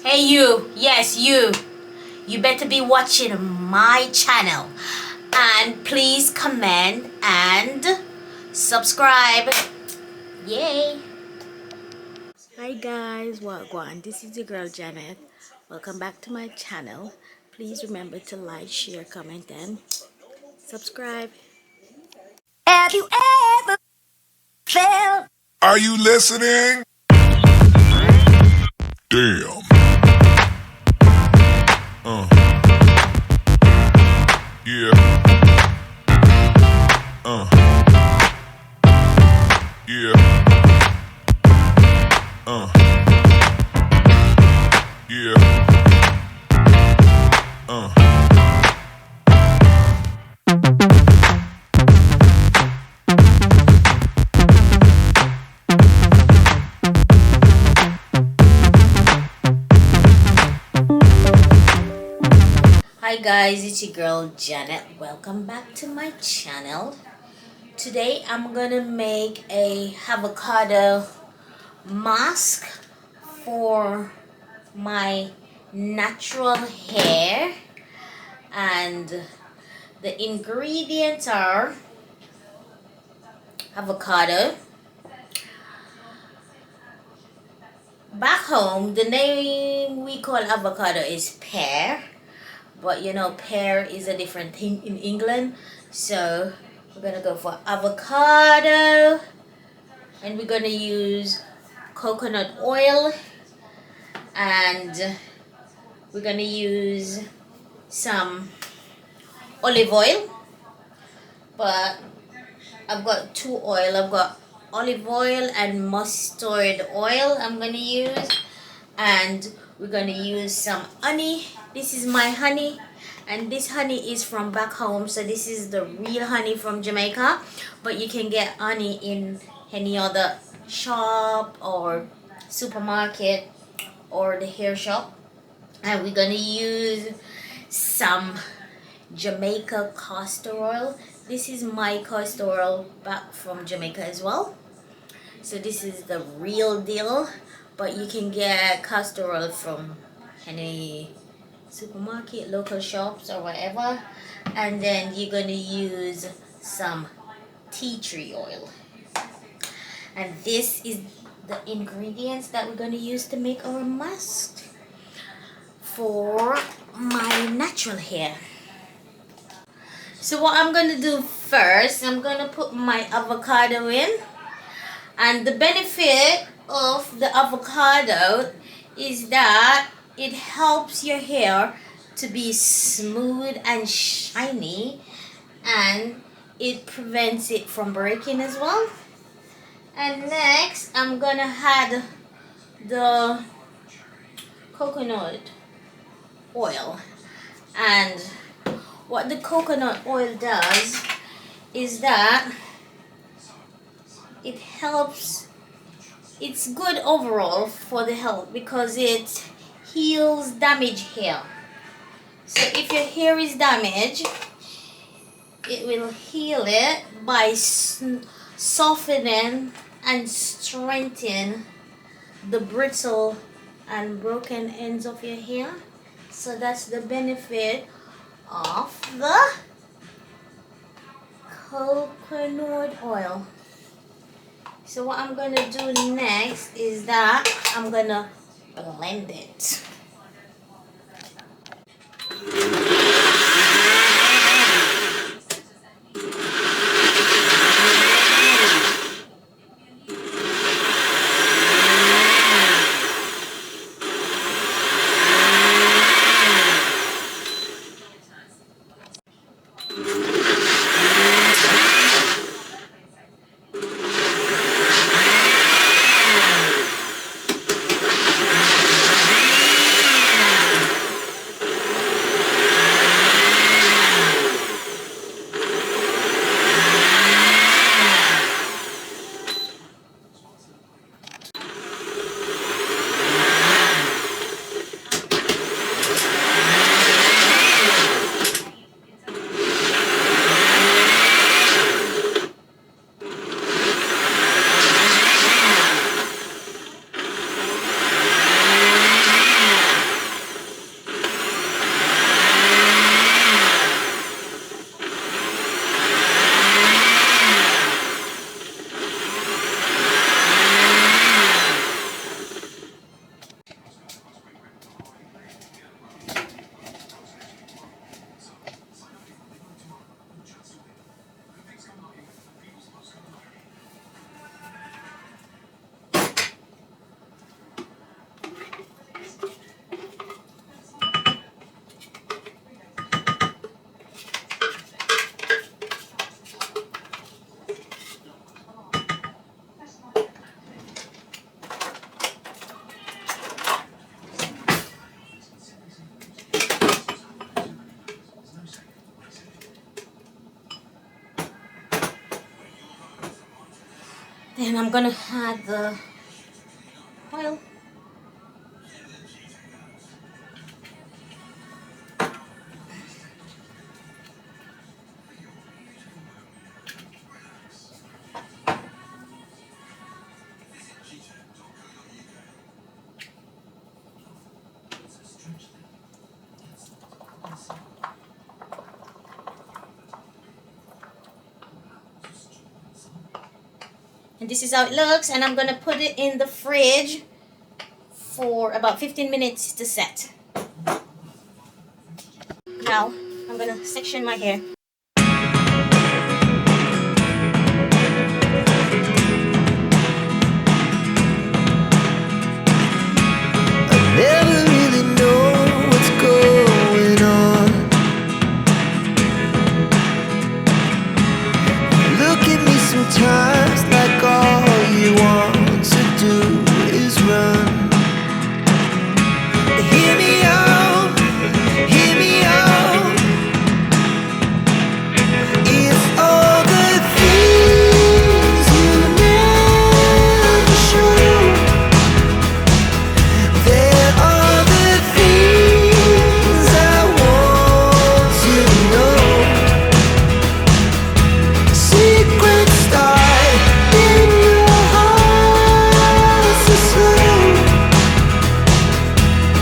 Hey you, yes you better be watching my channel, and please comment and subscribe. Yay. Hi guys, wagwan, this is your girl Janet. Welcome back to my channel. Please remember to like, share, comment and subscribe. Have you ever felt? Are you listening? Damn. Yeah. Yeah. Yeah. Hi guys, it's your girl Janet. Welcome back to my channel. Today I'm gonna make a avocado mask for my natural hair, and the ingredients are avocado. Back home the name we call avocado is pear, but you know pear is a different thing in England, so we're gonna go for avocado, and we're gonna use coconut oil, and we're gonna use some olive oil, but I've got two oil. I've got olive oil and mustard oil I'm gonna use, and we're gonna use some honey. This is my honey, and this honey is from back home, so this is the real honey from Jamaica, but you can get honey in any other shop or supermarket or the hair shop. And we're gonna use some Jamaica castor oil. This is my castor oil back from Jamaica as well, so this is the real deal, but you can get castor oil from any supermarket, local shops or whatever. And then you're gonna use some tea tree oil, and this is the ingredients that we're gonna use to make our mask for my natural hair. So what I'm gonna do first, I'm gonna put my avocado in, and the benefit of the avocado is that it helps your hair to be smooth and shiny, and it prevents it from breaking as well. And next I'm gonna add the coconut oil, and what the coconut oil does is that it helps, it's good overall for the health because it heals damaged hair. So if your hair is damaged, it will heal it by softening and strengthening the brittle and broken ends of your hair. So that's the benefit of the coconut oil. So what I'm gonna do next is that I'm gonna blend it. And I'm gonna add the oil. And this is how it looks, and I'm gonna put it in the fridge for about 15 minutes to set. Now, I'm gonna section my hair. Never really know what's going on. Look at me sometimes like all you want to do is run. Hear me out, hear me out. It's all the things you never show. There are the things I want to know. Secrets start in your heart so slow.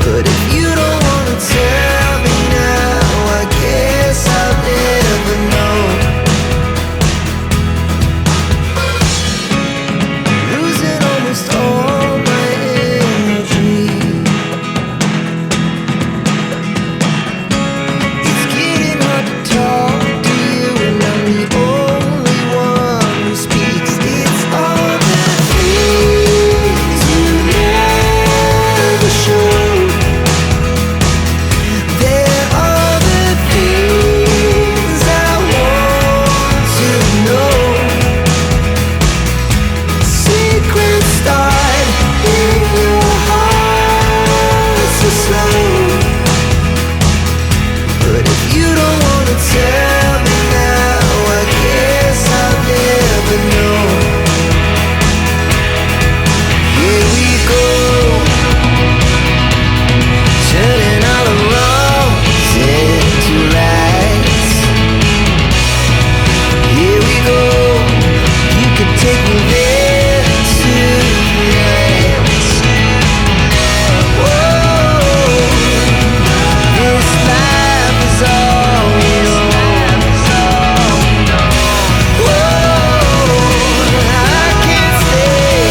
But if you don't wanna tell me now, I guess I'll never know. Losing almost all my energy. It's getting hard to talk to you, and I'm the only one who speaks. It's all the things you never show. There are the things I want to know. Secrets start in your heart so slow. But if you don't wanna tell me now, I guess I'll never know. Here we go, turning all the wrongs into rights. Here we go, you can take me there tonight. Whoa, this life is all we know. Whoa, I can't stay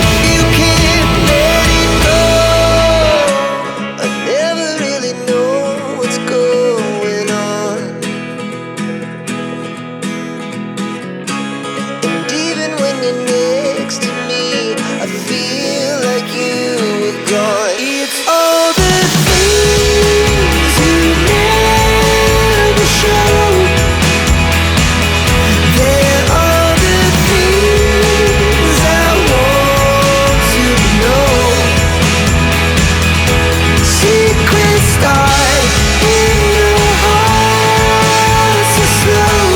if you can't let it go. I never really know what's going on. And even when you're next to me, I feel like you were gone. It's all the things you never show. There are the things I want to know. Secrets start in your heart so slow.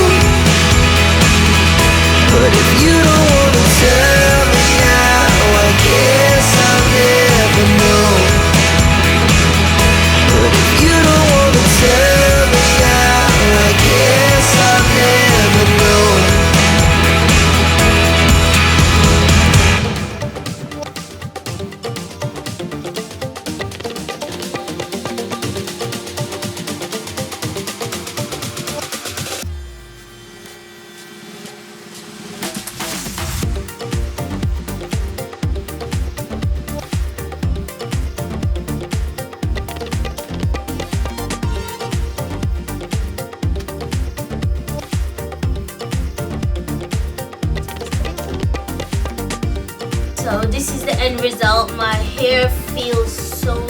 But if you don't wanna tell me now, I guess I'll never know. But if you don't wanna tell me now, I guess I'll never know. So this is the end result. My hair feels so